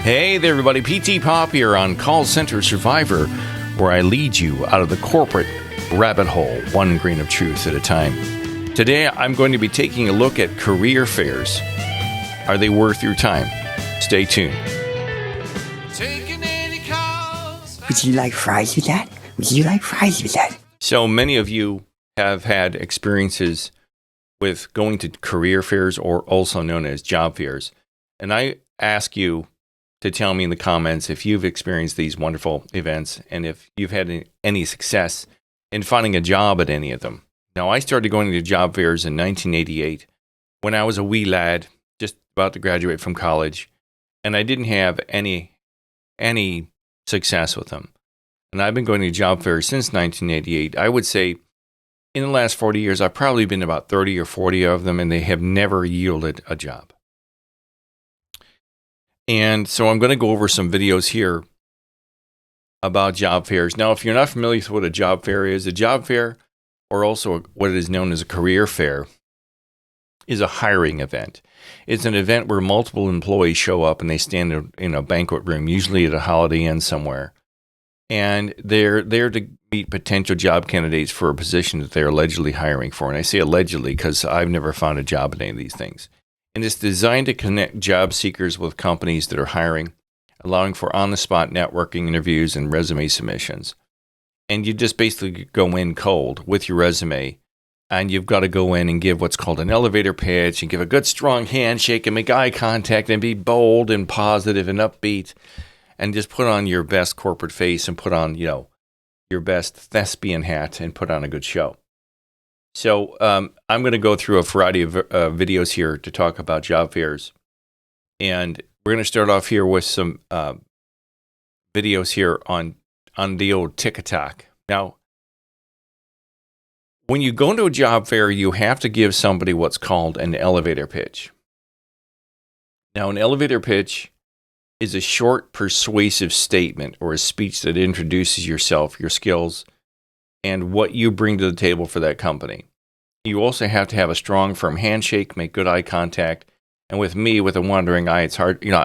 Hey there, everybody. PTPOP here on Call Center Survivor, where I lead you out of the corporate rabbit hole, one grain of truth at a time. Today, I'm going to be taking a look at career fairs. Are they worth your time? Stay tuned. Would you like fries with that? Would you like fries with that? So many of you have had experiences with going to career fairs, or also known as job fairs. And I ask you to tell me in the comments if you've experienced these wonderful events and if you've had any success in finding a job at any of them. Now, I started going to job fairs in 1988 when I was a wee lad, just about to graduate from college, and I didn't have any success with them. And I've been going to job fairs since 1988. I would say in the last 40 years, I've probably been about 30 or 40 of them, and they have never yielded a job. And so I'm going to go over some videos here about job fairs. Now, if you're not familiar with what a job fair is, a job fair, or also what is known as a career fair, is a hiring event. It's an event where multiple employees show up and they stand in a banquet room, usually at a Holiday Inn somewhere. And they're there to meet potential job candidates for a position that they're allegedly hiring for. And I say allegedly because I've never found a job at any of these things. And it's designed to connect job seekers with companies that are hiring, allowing for on-the-spot networking interviews and resume submissions. And you just basically go in cold with your resume, and you've got to go in and give what's called an elevator pitch and give a good strong handshake and make eye contact and be bold and positive and upbeat and just put on your best corporate face and put on, your best thespian hat and put on a good show. So I'm going to go through a variety of videos here to talk about job fairs. And we're going to start off here with some videos here on the old TikTok. Now, when you go into a job fair, you have to give somebody what's called an elevator pitch. Now, an elevator pitch is a short, persuasive statement or a speech that introduces yourself, your skills, and what you bring to the table for that company. You also have to have a strong, firm handshake, make good eye contact. And with me, with a wandering eye, it's hard. It's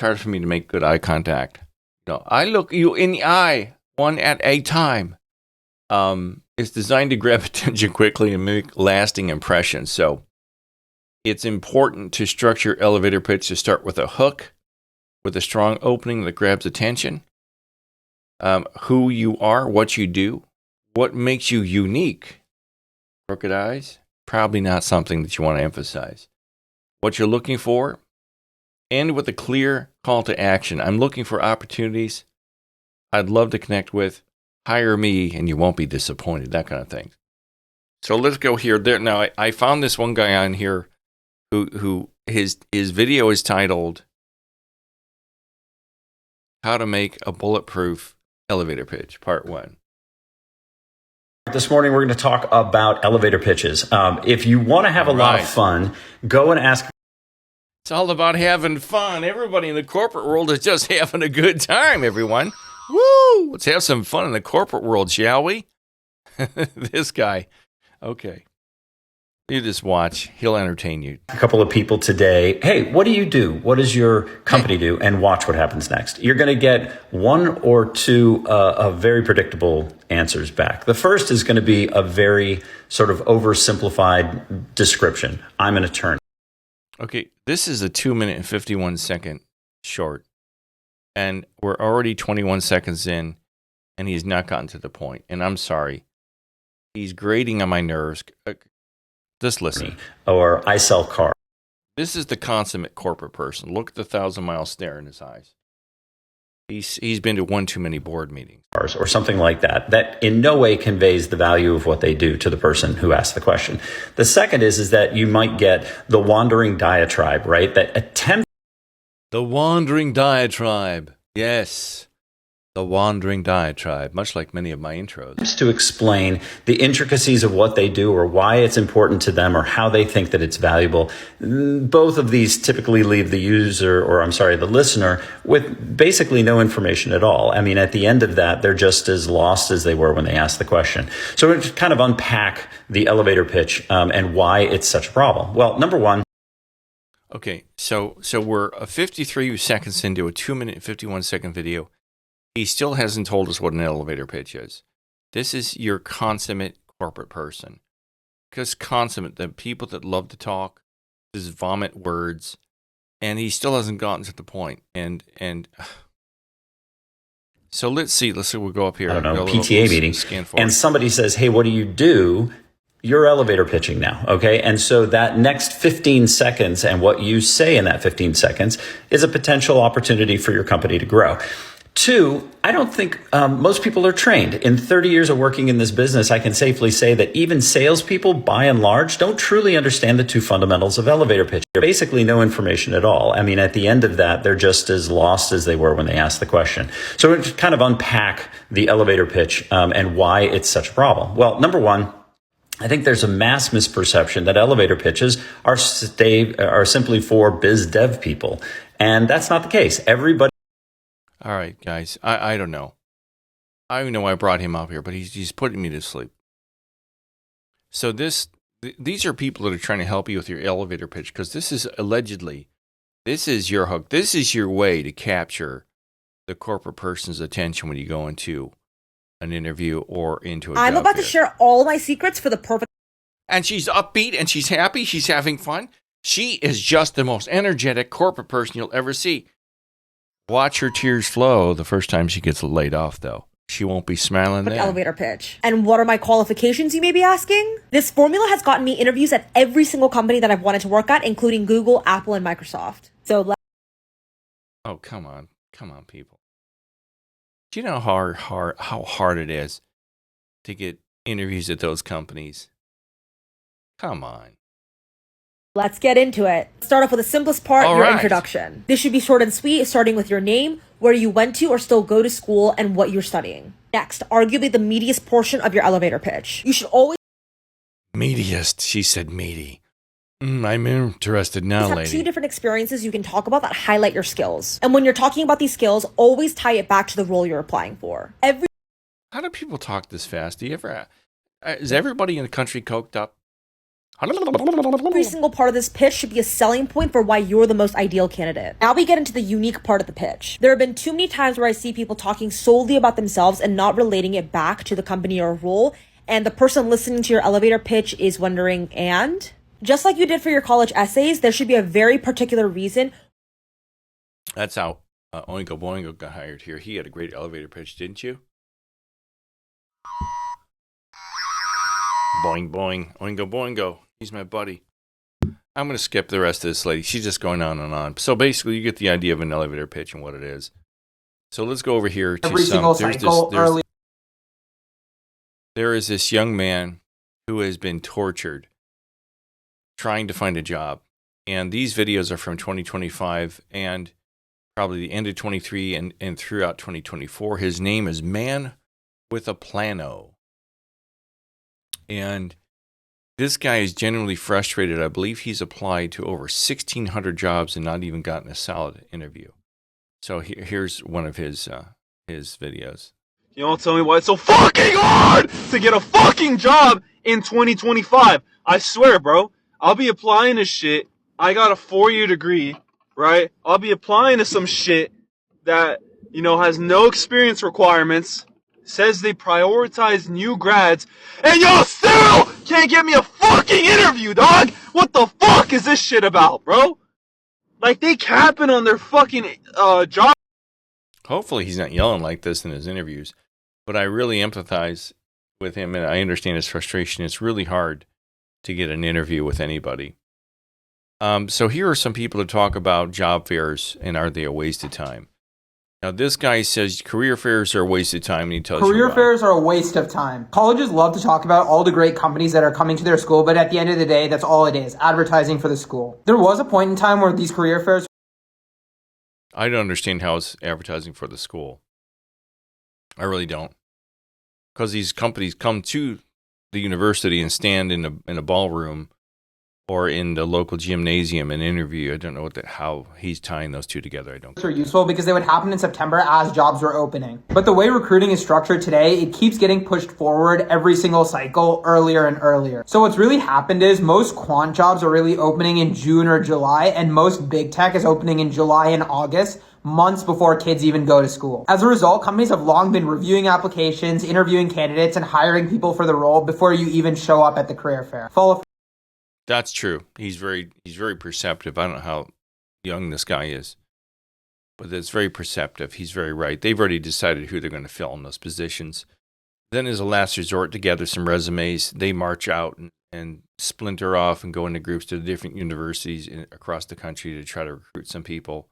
hard for me to make good eye contact. I look you in the eye, one at a time. It's designed to grab attention quickly and make lasting impressions. So it's important to structure your elevator pitch to start with a hook, with a strong opening that grabs attention. Who you are, what you do, what makes you unique. Crooked eyes, probably not something that you want to emphasize. What you're looking for, and with a clear call to action. I'm looking for opportunities I'd love to connect with. Hire me and you won't be disappointed, that kind of thing. So let's go here. Now, I found this one guy on here who his video is titled How to Make a Bulletproof Elevator Pitch, Part 1. This morning, we're going to talk about elevator pitches. If you want to have a lot of fun, go and ask. It's all about having fun. Everybody in the corporate world is just having a good time, everyone. Woo! Let's have some fun in the corporate world, shall we? This guy. Okay. You just watch. He'll entertain you. A couple of people today. Hey, what do you do? What does your company do? And watch what happens next. You're going to get one or two very predictable answers back. The first is going to be a very sort of oversimplified description. I'm an attorney. Okay, this is a 2-minute and 51-second short. And we're already 21 seconds in, and he's not gotten to the point. And I'm sorry. He's grating on my nerves. Just listen. Or I sell cars. This is the consummate corporate person. Look at the 1,000-mile stare in his eyes. He's been to one too many board meetings. Or something like that. That in no way conveys the value of what they do to the person who asked the question. The second is that you might get the wandering diatribe, right? That attempt. The wandering diatribe. Yes. The wandering diatribe, much like many of my intros. To explain the intricacies of what they do or why it's important to them or how they think that it's valuable. Both of these typically leave the the listener with basically no information at all. I mean, at the end of that, they're just as lost as they were when they asked the question. So we're going to kind of unpack the elevator pitch and why it's such a problem. Well, number one. Okay, so we're 53 seconds into a 2-minute and 51-second video. He still hasn't told us what an elevator pitch is. This is your consummate corporate person. Because consummate, the people that love to talk, just vomit words, and he still hasn't gotten to the point. And so let's see. We'll go up here. I don't know, PTA meeting, scan forward. and somebody says, hey, what do you do? You're elevator pitching now, okay? And so that next 15 seconds and what you say in that 15 seconds is a potential opportunity for your company to grow. 2, I don't think most people are trained. In 30 years of working in this business, I can safely say that even salespeople, by and large, don't truly understand the 2 fundamentals of elevator pitch. They're basically no information at all. I mean, at the end of that, they're just as lost as they were when they asked the question. So we're going to kind of unpack the elevator pitch and why it's such a problem. Well, number one, I think there's a mass misperception that elevator pitches are simply for biz dev people. And that's not the case. Everybody. All right, guys. I don't know. I don't even know why I brought him up here, but he's putting me to sleep. So these are people that are trying to help you with your elevator pitch, because this is allegedly, this is your hook. This is your way to capture the corporate person's attention when you go into an interview or into a I'm job about fair. to share all my secrets for the perfect. And she's upbeat and she's happy. She's having fun. She is just the most energetic corporate person you'll ever see. Watch her tears flow the first time she gets laid off, though. She won't be smiling then. Elevator pitch. And what are my qualifications, you may be asking? This formula has gotten me interviews at every single company that I've wanted to work at, including Google, Apple, and Microsoft. So oh, come on, people. Do you know how hard it is to get interviews at those companies? Come on. let's get into it. Start off with the simplest part, All your right. introduction. This should be short and sweet, starting with your name, where you went to or still go to school, and what you're studying. Next, arguably the meatiest portion of your elevator pitch. You should always Meatiest, she said meaty. I'm interested now, have lady. 2 different experiences you can talk about that highlight your skills. And when you're talking about these skills, always tie it back to the role you're applying for. How do people talk this fast? Do you ever? Is everybody in the country coked up? Every single part of this pitch should be a selling point for why you're the most ideal candidate. Now we get into the unique part of the pitch. There have been too many times where I see people talking solely about themselves and not relating it back to the company or role, and the person listening to your elevator pitch is wondering, and? Just like you did for your college essays, there should be a very particular reason. That's how Oingo Boingo got hired here. He had a great elevator pitch, didn't you? Boing, boing, Oingo Boingo. He's my buddy. I'm going to skip the rest of this lady. She's just going on and on. So basically, you get the idea of an elevator pitch and what it is. So let's go over here to every single cycle early. There is this young man who has been tortured trying to find a job. And these videos are from 2025 and probably the end of 23 and throughout 2024. His name is Man with a Plano. And this guy is genuinely frustrated. I believe he's applied to over 1,600 jobs and not even gotten a solid interview. So here's one of his videos. You don't tell me why it's so fucking hard to get a fucking job in 2025. I swear, bro. I'll be applying to shit. I got a 4-year degree, right? I'll be applying to some shit that, has no experience requirements, says they prioritize new grads, and y'all still can't get me a fucking interview, dog! What the fuck is this shit about, bro? Like, they capping on their fucking, job. Hopefully he's not yelling like this in his interviews, but I really empathize with him and I understand his frustration. It's really hard to get an interview with anybody. So here are some people to talk about job fairs and are they a waste of time. Now this guy says career fairs are a waste of time and he tells you Career why. fairs are a waste of time. Colleges love to talk about all the great companies that are coming to their school, but at the end of the day, that's all it is, advertising for the school. There was a point in time where these career fairs... I don't understand how it's advertising for the school. I really don't. Because these companies come to the university and stand in a ballroom or in the local gymnasium and interview. I don't know how he's tying those two together. I don't. Are useful because they would happen in September as jobs were opening. But the way recruiting is structured today, it keeps getting pushed forward every single cycle earlier and earlier. So what's really happened is most quant jobs are really opening in June or July, and most big tech is opening in July and August, months before kids even go to school. As a result, companies have long been reviewing applications, interviewing candidates, and hiring people for the role before you even show up at the career fair. That's true. He's very perceptive. I don't know how young this guy is, but it's very perceptive. He's very right. They've already decided who they're going to fill in those positions. Then as a last resort to gather some resumes, they march out and splinter off and go into groups to different universities across the country to try to recruit some people.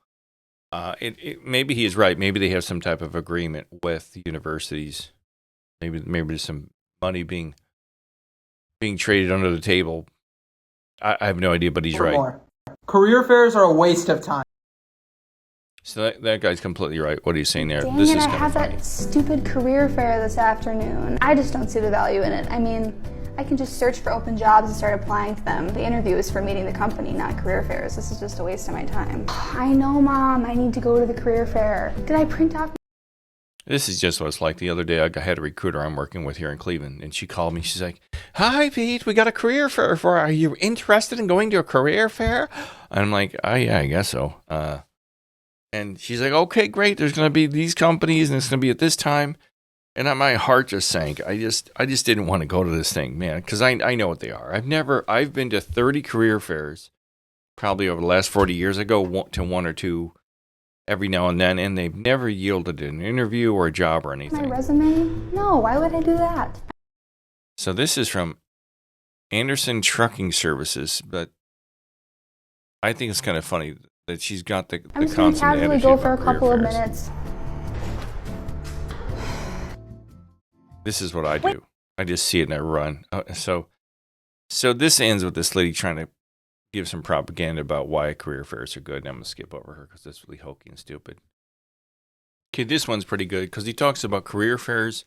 Maybe he is right. Maybe they have some type of agreement with the universities. Maybe there's some money being traded under the table. I have no idea, but he's right. More. Career fairs are a waste of time. So that guy's completely right. What are you saying there? Dang This it, is I kind had of funny. that stupid career fair this afternoon. I just don't see the value in it. I mean, I can just search for open jobs and start applying to them. The interview is for meeting the company, not career fairs. This is just a waste of my time. I know, Mom, I need to go to the career fair. Did I print off? This is just what it's like. The other day, I had a recruiter I'm working with here in Cleveland, and she called me. She's like, "Hi, Pete, we got a career fair for. Are you interested in going to a career fair?" And I'm like, "Oh, yeah, I guess so." And she's like, "Okay, great. There's going to be these companies, and it's going to be at this time." And my heart just sank. I just didn't want to go to this thing, man, because I know what they are. I've been to 30 career fairs, probably over the last 40 years. I go to one or two every now and then, and they've never yielded an interview or a job or anything. My resume? No, why would I do that? So this is from Anderson Trucking Services, but I think it's kind of funny that she's got the I'm just going to constant casually attitude go for a about career couple of fairs. minutes. This is what I do. I just see it and I run. So this ends with this lady trying to give some propaganda about why career fairs are good. And I'm going to skip over her because that's really hokey and stupid. Okay, this one's pretty good because he talks about career fairs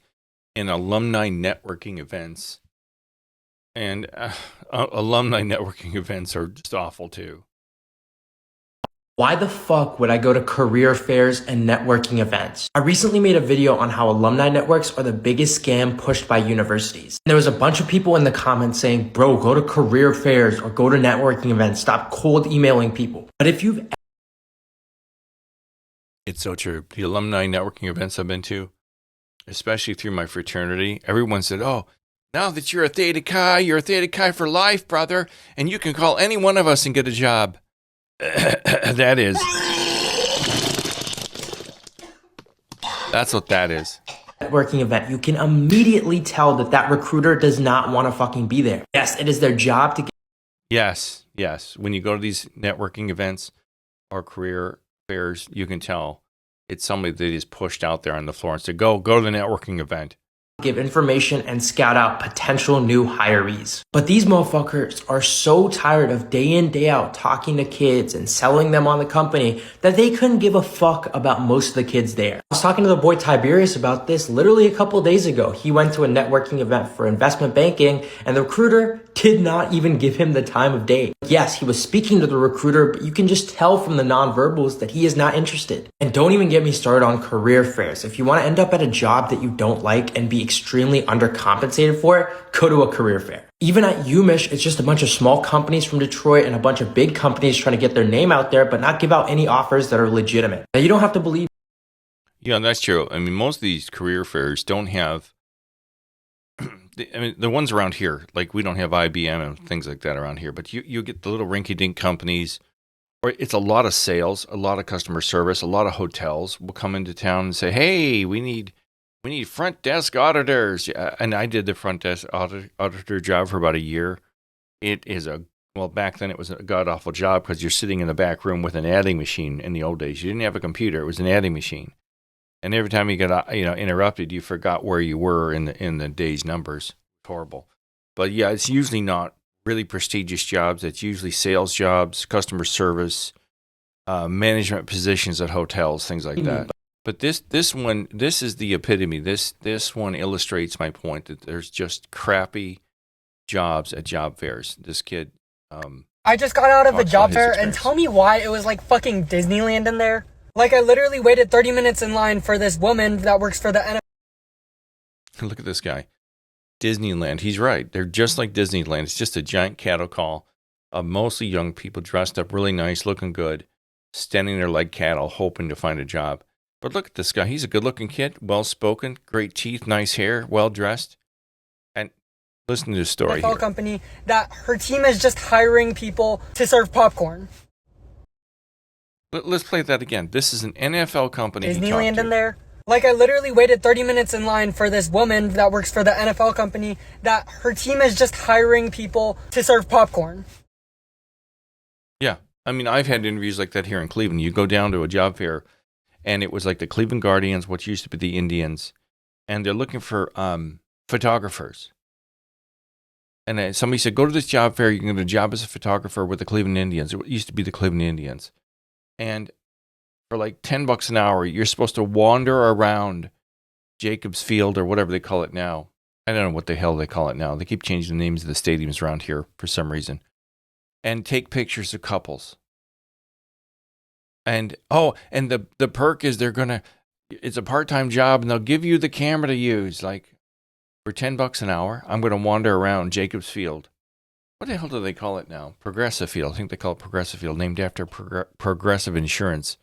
and alumni networking events. And alumni networking events are just awful too. Why the fuck would I go to career fairs and networking events? I recently made a video on how alumni networks are the biggest scam pushed by universities. And there was a bunch of people in the comments saying, bro, go to career fairs or go to networking events. Stop cold emailing people. But if you've... It's so true. The alumni networking events I've been to, especially through my fraternity, everyone said, oh, now that you're a Theta Chi, you're a Theta Chi for life, brother, and you can call any one of us and get a job. That is. That's what that is. Networking event, you can immediately tell that recruiter does not want to fucking be there. Yes, it is their job to get... Yes. When you go to these networking events or career fairs, you can tell it's somebody that is pushed out there on the floor and said, go to the networking event. Give information and scout out potential new hirees. But these motherfuckers are so tired of day in, day out talking to kids and selling them on the company that they couldn't give a fuck about most of the kids there. I was talking to the boy Tiberius about this literally a couple of days ago. He went to a networking event for investment banking and the recruiter did not even give him the time of day. Yes, he was speaking to the recruiter, but you can just tell from the nonverbals that he is not interested. And don't even get me started on career fairs. If you want to end up at a job that you don't like and be extremely undercompensated for it, go to a career fair. Even at UMich, it's just a bunch of small companies from Detroit and a bunch of big companies trying to get their name out there, but not give out any offers that are legitimate. Now, you don't have to believe. Yeah, that's true. I mean, most of these career fairs don't have, I mean, the ones around here, like we don't have IBM and things like that around here, but you get the little rinky-dink companies, or it's a lot of sales, a lot of customer service, a lot of hotels will come into town and say, hey, we need front desk auditors. And I did the front desk auditor job for about a year. It is back then it was a god-awful job because you're sitting in the back room with an adding machine in the old days. You didn't have a computer. It was an adding machine. And every time you got interrupted, you forgot where you were in the day's numbers. Horrible. But yeah, it's usually not really prestigious jobs. It's usually sales jobs, customer service, management positions at hotels, things like that. But this one, this is the epitome. This one illustrates my point that there's just crappy jobs at job fairs. This kid I just got out of a talks job about his fair, and experience. tell me why it was like fucking Disneyland in there. Like, I literally waited 30 minutes in line for this woman that works for the NFL. Look at this guy. Disneyland. He's right. They're just like Disneyland. It's just a giant cattle call of mostly young people dressed up really nice, looking good, standing there like cattle, hoping to find a job. But look at this guy. He's a good-looking kid, well-spoken, great teeth, nice hair, well-dressed. And listen to this story NFL here. company that her team is just hiring people to serve popcorn. Let's play that again. This is an NFL company. Disneyland in there. Like, I literally waited 30 minutes in line for this woman that works for the NFL company that her team is just hiring people to serve popcorn. Yeah. I mean, I've had interviews like that here in Cleveland. You go down to a job fair, and it was like the Cleveland Guardians, what used to be the Indians, and they're looking for photographers. And then somebody said, go to this job fair. You can get a job as a photographer with the Cleveland Indians. It used to be the Cleveland Indians. And for like $10 an hour, you're supposed to wander around Jacobs Field or whatever they call it now. I don't know what the hell they call it now. They keep changing the names of the stadiums around here for some reason. And take pictures of couples. And the perk is it's a part-time job, and they'll give you the camera to use. Like, for $10 an hour, I'm going to wander around Jacobs Field. What the hell do they call it now? Progressive Field. I think they call it Progressive Field, named after Progressive Insurance.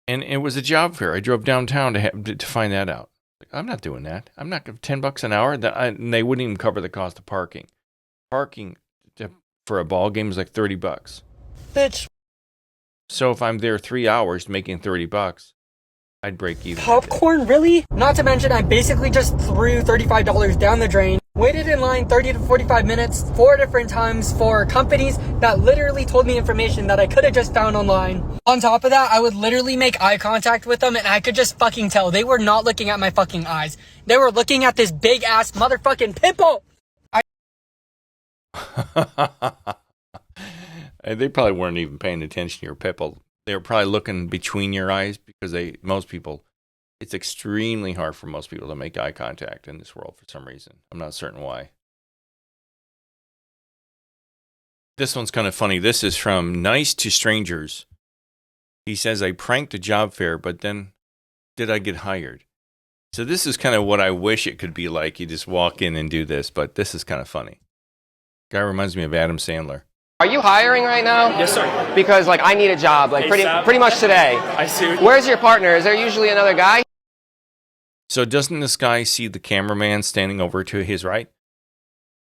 And it was a job fair. I drove downtown to find that out. Like, I'm not doing that. I'm not going $10 an hour. And they wouldn't even cover the cost of parking. Parking for a ball game is like $30. Bitch. So if I'm there 3 hours making $30, I'd break even. Popcorn, really? Not to mention, I basically just threw $35 down the drain, waited in line 30 to 45 minutes, 4 different times for companies that literally told me information that I could have just found online. On top of that, I would literally make eye contact with them, and I could just fucking tell they were not looking at my fucking eyes. They were looking at this big ass motherfucking pimple. They probably weren't even paying attention to your pimple. They were probably looking between your eyes because it's extremely hard for most people to make eye contact in this world for some reason. I'm not certain why. This one's kind of funny. This is from Nice to Strangers. He says, I pranked a job fair, but then did I get hired? So this is kind of what I wish it could be like. You just walk in and do this, but this is kind of funny. Guy reminds me of Adam Sandler. Are you hiring right now? Yes, sir. Because like I need a job, like pretty much today. I see. Where's your partner? Is there usually another guy? So doesn't this guy see the cameraman standing over to his right?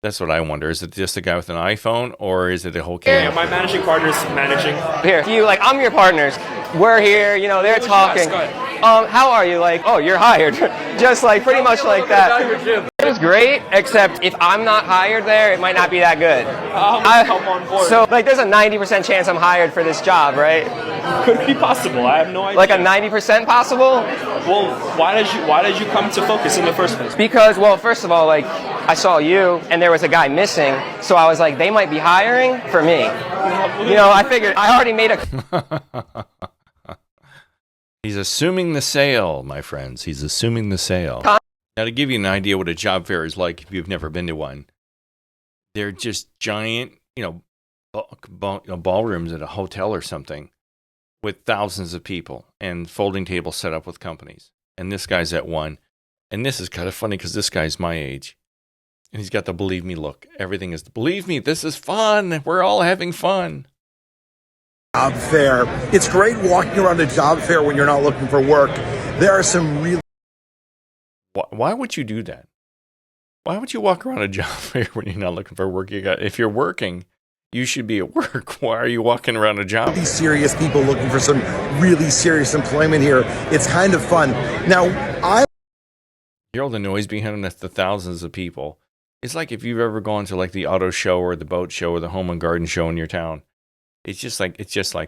That's what I wonder. Is it just a guy with an iPhone, or is it a whole camera? Yeah, my managing partner's managing. Here, you like I'm your partners. We're here, you know, they're talking. How are you? Like, oh, you're hired. Just like pretty much like that. It was great, except if I'm not hired there, it might not be that good. Come on board. So like there's a 90% chance I'm hired for this job, right? Could be possible. I have no idea. Like a 90% possible? Well, why did you come to Focus in the first place? Because, well, first of all, like I saw you and there was a guy missing, so I was like, they might be hiring for me. You know, I figured I already made a He's assuming the sale, my friends. He's assuming the sale. Now, to give you an idea what a job fair is like if you've never been to one, they're just giant, ballrooms at a hotel or something with thousands of people and folding tables set up with companies. And this guy's at one. And this is kind of funny because this guy's my age. And he's got the believe me look. Everything is, believe me, this is fun. We're all having fun. Job fair. It's great walking around a job fair when you're not looking for work. There are some really... Why would you do that? Why would you walk around a job fair when you're not looking for work? If you're working, you should be at work. Why are you walking around a job? These serious people looking for some really serious employment here. It's kind of fun. Now, I hear all the noise behind the thousands of people. It's like if you've ever gone to like the auto show or the boat show or the home and garden show in your town. It's just like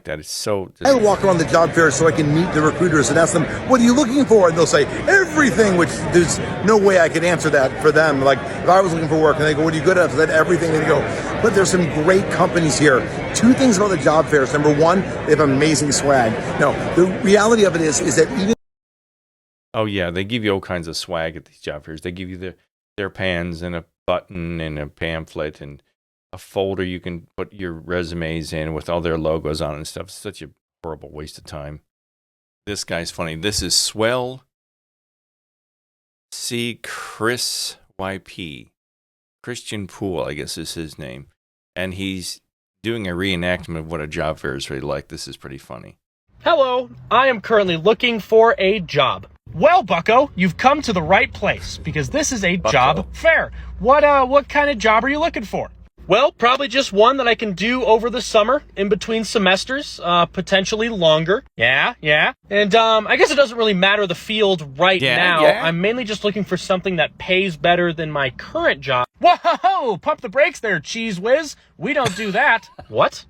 that. It's so. I walk around the job fair so I can meet the recruiters and ask them, what are you looking for? And they'll say, everything, which there's no way I could answer that for them. Like, if I was looking for work and they go, what are you good at? I said, everything. And they go, but there's some great companies here. Two things about the job fairs. Number one, they have amazing swag. No, the reality of it is that even... Oh, yeah, they give you all kinds of swag at these job fairs. They give you their pans and a button and a pamphlet and a folder you can put your resumes in with all their logos on and stuff. It's such a horrible waste of time. This guy's funny. This is Swell C. Chris YP. Christian Poole, I guess is his name. And he's doing a reenactment of what a job fair is really like. This is pretty funny. Hello, I am currently looking for a job. Well, bucko, you've come to the right place because this is a job fair. What kind of job are you looking for? Well, probably just one that I can do over the summer in between semesters, potentially longer. Yeah. And I guess it doesn't really matter the field right now. Yeah. I'm mainly just looking for something that pays better than my current job. Whoa, pump the brakes there, cheese whiz. We don't do that. What?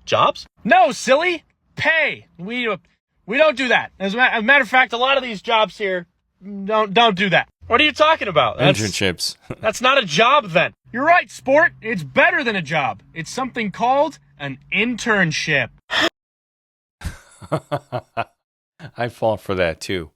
Jobs? No, silly. Pay. We don't do that. As a matter of fact, a lot of these jobs here don't do that. What are you talking about? Internships. That's not a job then. You're right, sport. It's better than a job. It's something called an internship. I fall for that too.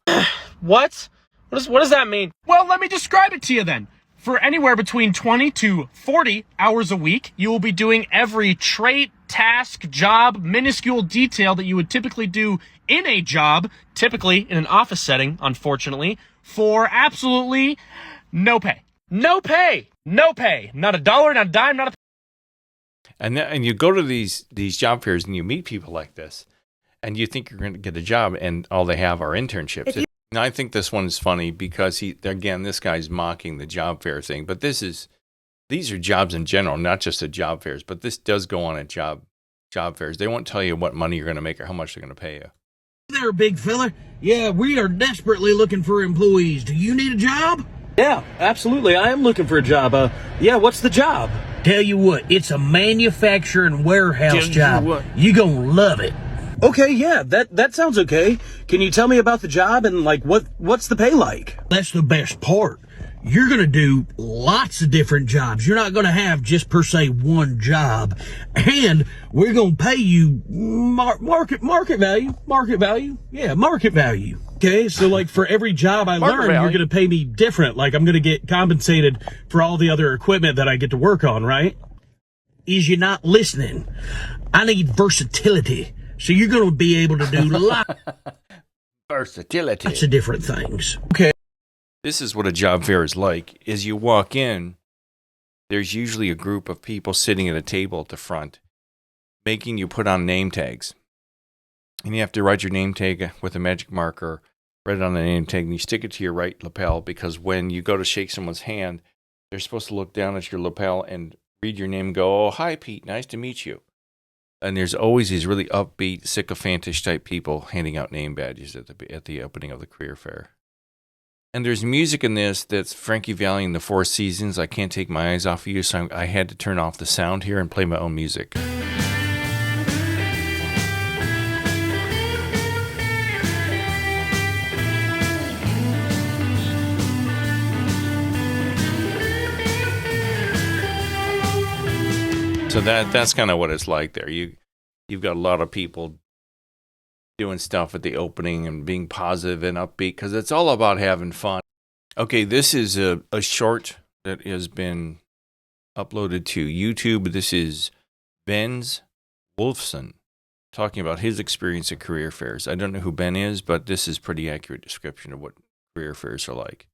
What? What does that mean? Well, let me describe it to you then. For anywhere between 20 to 40 hours a week, you will be doing every trait, task, job, minuscule detail that you would typically do in a job, typically in an office setting, unfortunately, for absolutely no pay. No pay. No pay. Not a dollar, not a dime, not a... And you go to these job fairs and you meet people like this, and you think you're going to get a job, and all they have are internships. And I think this one's funny because this guy's mocking the job fair thing, but these are jobs in general, not just at job fairs, but this does go on at job fairs. They won't tell you what money you're going to make or how much they're going to pay you. There, big fella. Yeah, we are desperately looking for employees. Do you need a job? Yeah, absolutely. I am looking for a job. What's the job? Tell you what, it's a manufacturing warehouse job. You gonna love it. Okay, yeah, that sounds okay. Can you tell me about the job and what's the pay like? That's the best part. You're gonna do lots of different jobs. You're not gonna have just per se one job, and we're gonna pay you market value. Yeah, market value. Okay, so like for every job I learn, you're gonna pay me different. Like I'm gonna get compensated for all the other equipment that I get to work on, right? Is you not listening? I need versatility. So you're going to be able to do lots of different things. Okay. This is what a job fair is like. As you walk in, there's usually a group of people sitting at a table at the front, making you put on name tags. And you have to write your name tag with a magic marker, write it on the name tag, and you stick it to your right lapel, because when you go to shake someone's hand, they're supposed to look down at your lapel and read your name and go, "Oh, hi, Pete. Nice to meet you." And there's always these really upbeat, sycophantish type people handing out name badges at the opening of the career fair. And there's music in this that's Frankie Valli and the Four Seasons. I can't take my eyes off of you, so I had to turn off the sound here and play my own music. So that's kind of what it's like there. You've got a lot of people doing stuff at the opening and being positive and upbeat because it's all about having fun. Okay, this is a short that has been uploaded to YouTube. This is Ben's Wolfson talking about his experience at career fairs. I don't know who Ben is, but this is pretty accurate description of what career fairs are like.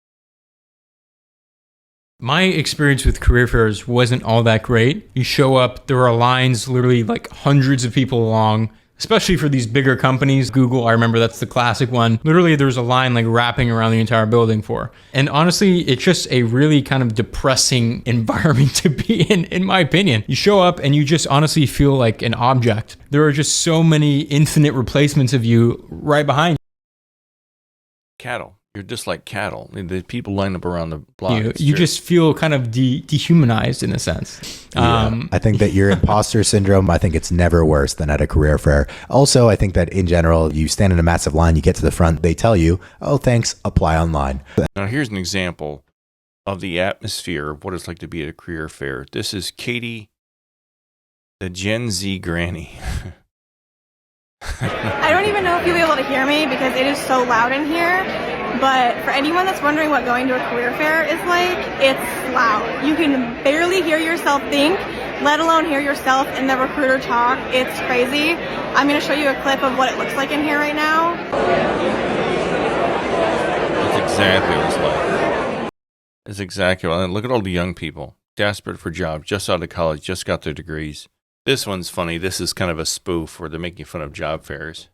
My experience with career fairs wasn't all that great. You show up, there are lines literally like hundreds of people long, especially for these bigger companies. Google, I remember that's the classic one. Literally there's a line like wrapping around the entire building for. And honestly, it's just a really kind of depressing environment to be in my opinion. You show up and you just honestly feel like an object. There are just so many infinite replacements of you right behind you. Cattle. You're just like cattle. The people line up around the block. You just feel kind of dehumanized in a sense. Yeah. I think that your imposter syndrome, I think it's never worse than at a career fair. Also, I think that in general, you stand in a massive line, you get to the front, they tell you, "Oh, thanks, apply online." Now, here's an example of the atmosphere of what it's like to be at a career fair. This is Katie, the Gen Z granny. I don't even know if you'll be able to hear me because it is so loud in here. But for anyone that's wondering what going to a career fair is like, it's loud. You can barely hear yourself think let alone hear yourself in the recruiter talk. It's crazy. I'm going to show you a clip of what it looks like in here right now. That's exactly what it's like. It's exactly what. Look at all the young people, desperate for jobs, just out of college, just got their degrees. This one's funny. This is kind of a spoof where they're making fun of job fairs.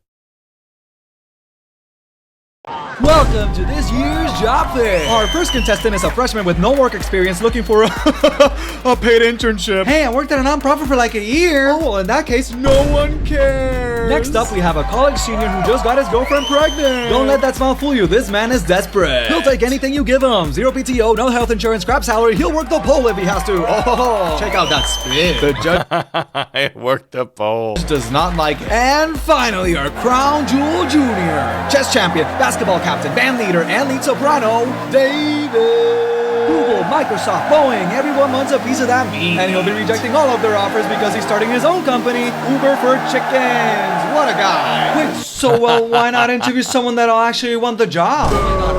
Welcome to this year's job fair. Our first contestant is a freshman with no work experience looking for a paid internship. Hey, I worked at a nonprofit for like a year. Oh, well, in that case, no one cares. Next up, we have a college senior who just got his girlfriend pregnant. Don't let that smile fool you. This man is desperate. He'll take anything you give him. 0 PTO, no health insurance, crap salary. He'll work the pole if he has to. Oh, check out that spin. The judge I worked the pole. Does not like it. And finally, our crown jewel junior, chess champion, basketball captain, band leader, and lead soprano, David. Google, Microsoft, Boeing, everyone wants a piece of that meat. And he'll be rejecting all of their offers because he's starting his own company, Uber for Chickens. What a guy. Wait, so why not interview someone that'll actually want the job?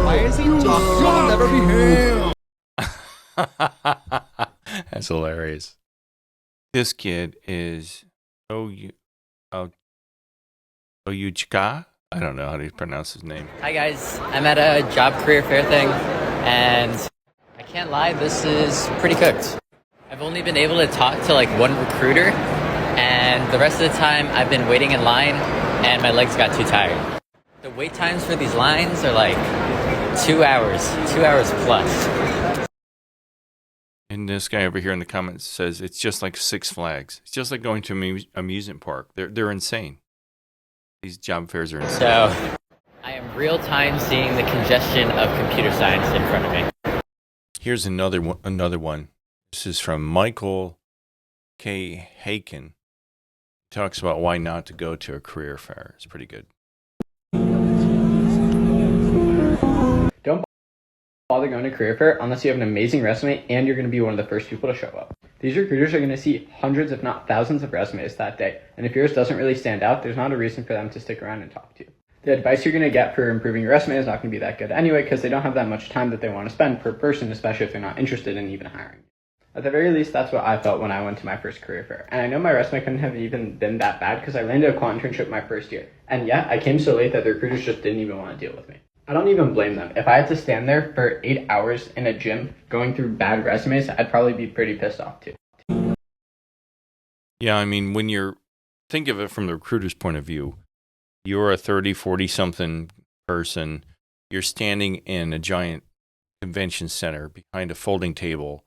Why is he talking? You'll never be him. That's hilarious. This kid is Oyuchika? I don't know how to pronounce his name. Hi guys, I'm at a job career fair thing, and I can't lie, this is pretty cooked. I've only been able to talk to like one recruiter, and the rest of the time I've been waiting in line, and my legs got too tired. The wait times for these lines are like 2 hours plus. And this guy over here in the comments says it's just like Six Flags. It's just like going to an amusement park. They're insane. These job fairs are insane. So, I am real time seeing the congestion of computer science in front of me. Here's another one. This is from Michael K. Haken. He talks about why not to go to a career fair. It's pretty good. Don't bother going to career fair unless you have an amazing resume and you're going to be one of the first people to show up. These recruiters are going to see hundreds, if not thousands, of resumes that day, and if yours doesn't really stand out, there's not a reason for them to stick around and talk to you. The advice you're going to get for improving your resume is not going to be that good anyway, because they don't have that much time that they want to spend per person, especially if they're not interested in even hiring. At the very least, that's what I felt when I went to my first career fair. And I know my resume couldn't have even been that bad because I landed a quant internship my first year. And yet, I came so late that the recruiters just didn't even want to deal with me. I don't even blame them. If I had to stand there for 8 hours in a gym going through bad resumes, I'd probably be pretty pissed off too. Yeah, I mean, think of it from the recruiter's point of view. You're a 30, 40-something person. You're standing in a giant convention center behind a folding table,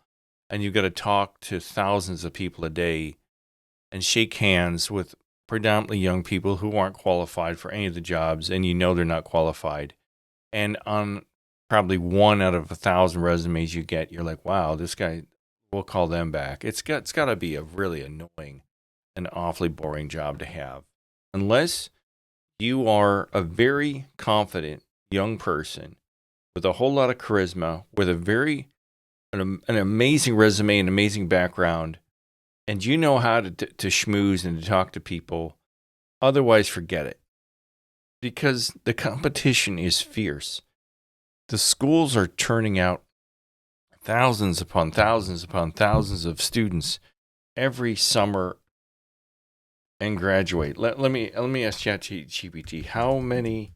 and you've got to talk to thousands of people a day and shake hands with predominantly young people who aren't qualified for any of the jobs, and you know they're not qualified. And on probably 1 out of 1,000 resumes you get, you're like, wow, this guy, we'll call them back. It's got to be a really annoying and awfully boring job to have. Unless you are a very confident young person with a whole lot of charisma, with an amazing resume, an amazing background, and you know how to schmooze and to talk to people. Otherwise, forget it. Because the competition is fierce. The schools are churning out thousands upon thousands upon thousands of students every summer and graduate. Let me ask ChatGPT, how many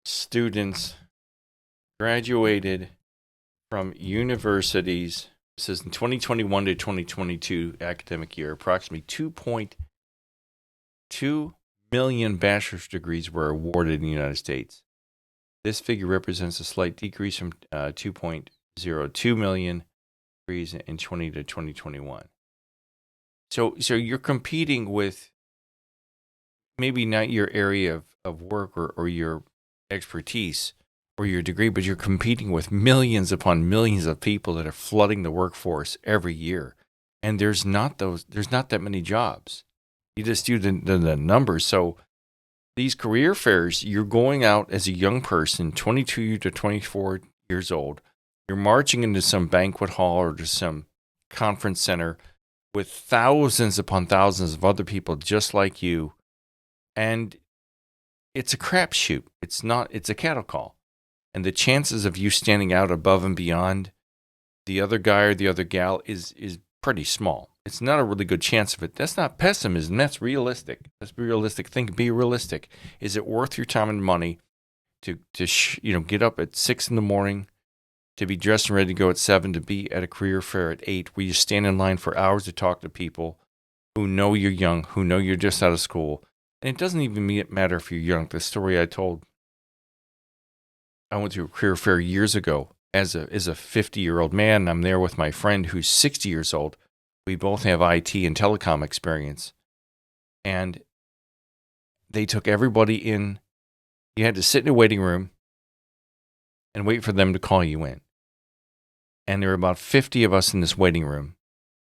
students graduated from universities? It says in 2021 to 2022 academic year, approximately 2.2 million bachelor's degrees were awarded in the United States. This figure represents a slight decrease from 2.02 million degrees in 2021. So you're competing with maybe not your area of work or your expertise or your degree, but you're competing with millions upon millions of people that are flooding the workforce every year. And there's not that many jobs. You just do the numbers. So these career fairs, you're going out as a young person, 22 to 24 years old. You're marching into some banquet hall or to some conference center with thousands upon thousands of other people just like you. And it's a crapshoot. It's a cattle call. And the chances of you standing out above and beyond the other guy or the other gal is pretty small. It's not a really good chance of it. That's not pessimism. That's realistic. Let's be realistic. Be realistic. Is it worth your time and money to get up at 6 in the morning, to be dressed and ready to go at 7, to be at a career fair at 8, where you stand in line for hours to talk to people who know you're young, who know you're just out of school? And it doesn't even matter if you're young. The story I told, I went to a career fair years ago as a 50-year-old man, and I'm there with my friend who's 60 years old. We both have IT and telecom experience. And they took everybody in. You had to sit in a waiting room and wait for them to call you in. And there were about 50 of us in this waiting room.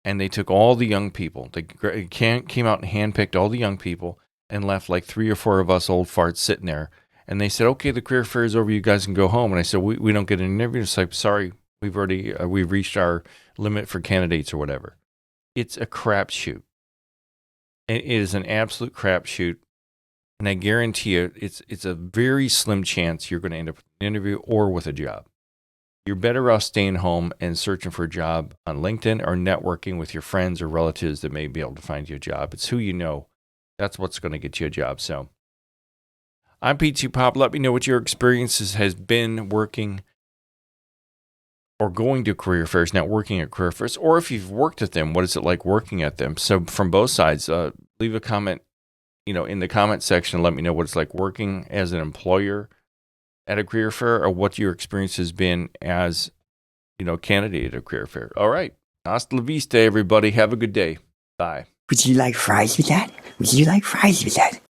And they took all the young people. They came out and handpicked all the young people and left like 3 or 4 of us old farts sitting there. And they said, okay, the career fair is over. You guys can go home. And I said, we don't get an interview. It's like, sorry, we've reached our limit for candidates or whatever. It's a crapshoot. It is an absolute crapshoot. And I guarantee you, it's a very slim chance you're going to end up with an interview or with a job. You're better off staying home and searching for a job on LinkedIn or networking with your friends or relatives that may be able to find you a job. It's who you know. That's what's going to get you a job. So I'm PTPOP. Let me know what your experiences has been working or going to career fairs, not working at career fairs, or if you've worked at them, what is it like working at them? So from both sides, leave a comment, in the comment section. Let me know what it's like working as an employer at a career fair, or what your experience has been as, candidate at a career fair. All right. Hasta la vista, everybody. Have a good day. Bye. Would you like fries with that? Would you like fries with that?